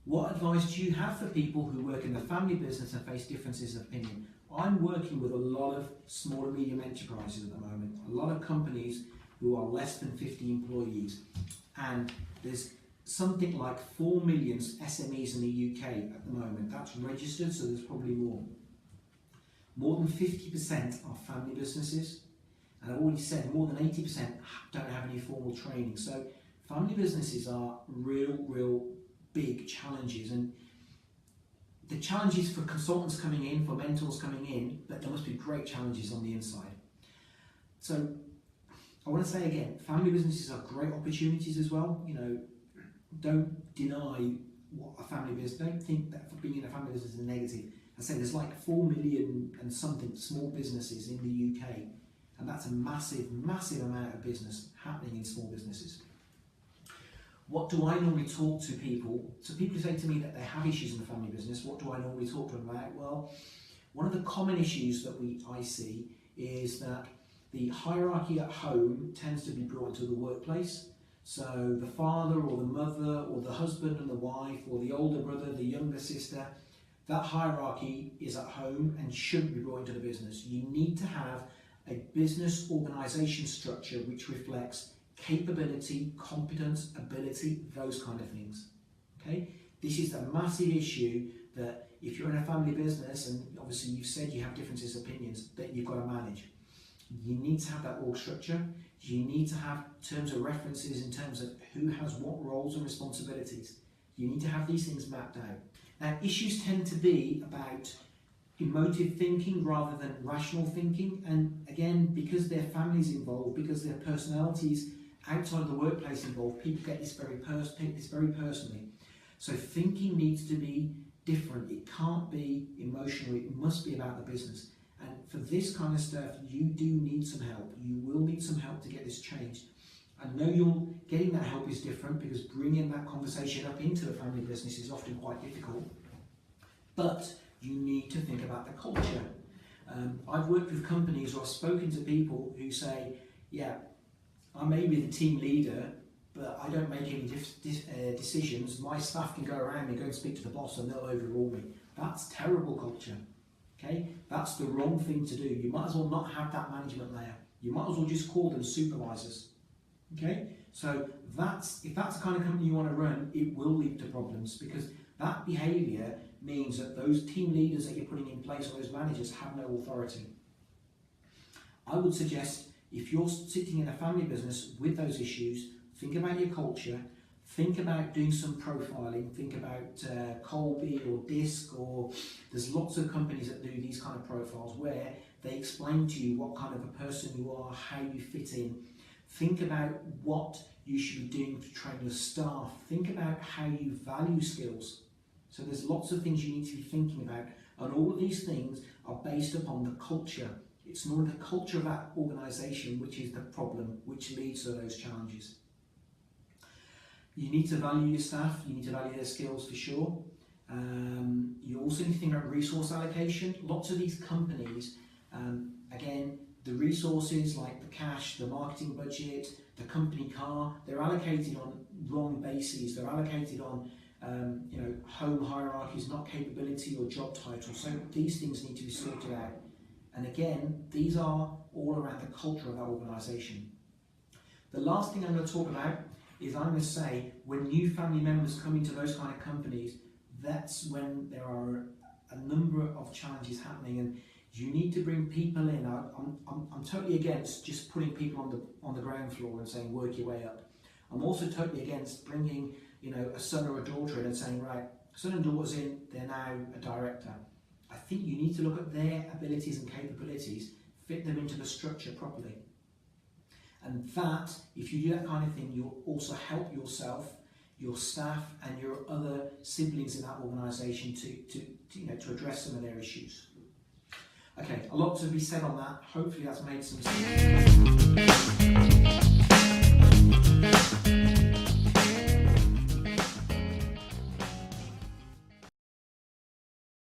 What advice do you have for people who work in the family business and face differences of opinion? I'm working with a lot of small and medium enterprises at the moment, a lot of companies who are less than 50 employees, and there's something like 4 million SMEs in the UK at the moment. That's registered, so there's probably more. More than 50% are family businesses, and I've already said more than 80% don't have any formal training. So family businesses are real big challenges, and the challenges for consultants coming in, for mentors coming in, but there must be great challenges on the inside. So I want to say again, family businesses are great opportunities as well. You know, don't deny what a family business, don't think that for being in a family business is negative. I say there's like 4 million and something small businesses in the UK, and that's a massive amount of business happening in small businesses. What do I normally talk to people? So people say to me that they have issues in the family business. What do I normally talk to them about? Well, one of the common issues that I see is that the hierarchy at home tends to be brought into the workplace. So the father or the mother or the husband and the wife or the older brother, the younger sister, that hierarchy is at home and shouldn't be brought into the business. You need to have a business organisation structure which reflects capability, competence, ability, those kind of things. Okay? This is a massive issue that if you're in a family business, and obviously you've said you have differences of opinions, that you've got to manage. You need to have that org structure. You need to have terms of references in terms of who has what roles and responsibilities. You need to have these things mapped out. Now, issues tend to be about emotive thinking rather than rational thinking, and again, because their families involved, because their personalities outside of the workplace involved, people get this very personally. So thinking needs to be different. It can't be emotional. It must be about the business. And for this kind of stuff, you do need some help. You will need some help to get this changed. I know you're getting that help is different because bringing that conversation up into the family business is often quite difficult. But you need to think about the culture. I've worked with companies or I've spoken to people who say, yeah, I may be the team leader, but I don't make any decisions. My staff can go around and go and speak to the boss and they'll overrule me. That's terrible culture. Okay, that's the wrong thing to do. You might as well not have that management layer. You might as well just call them supervisors. Okay, so if that's the kind of company you want to run, it will lead to problems because that behaviour means that those team leaders that you're putting in place or those managers have no authority. I would suggest if you're sitting in a family business with those issues, think about your culture, think about doing some profiling, think about Colby or DISC, or there's lots of companies that do these kind of profiles where they explain to you what kind of a person you are, how you fit in. Think about what you should be doing to train your staff. Think about how you value skills. So there's lots of things you need to be thinking about, and all of these things are based upon the culture. It's not the culture of that organisation which is the problem, which leads to those challenges. You need to value your staff, you need to value their skills for sure. You also need to think about resource allocation. Lots of these companies, again, the resources like the cash, the marketing budget, the company car, they're allocated on wrong bases. They're allocated on home hierarchies, not capability or job title. So these things need to be sorted out. And again, these are all around the culture of that organisation. The last thing I'm going to talk about is I'm going to say when new family members come into those kind of companies, that's when there are a number of challenges happening, and you need to bring people in. I'm totally against just putting people on the ground floor and saying work your way up. I'm also totally against bringing a son or a daughter in and saying right, son and daughter's in, they're now a director. I think you need to look at their abilities and capabilities, fit them into the structure properly. And that, if you do that kind of thing, you'll also help yourself, your staff, and your other siblings in that organisation to address some of their issues. Okay, a lot to be said on that. Hopefully that's made some sense.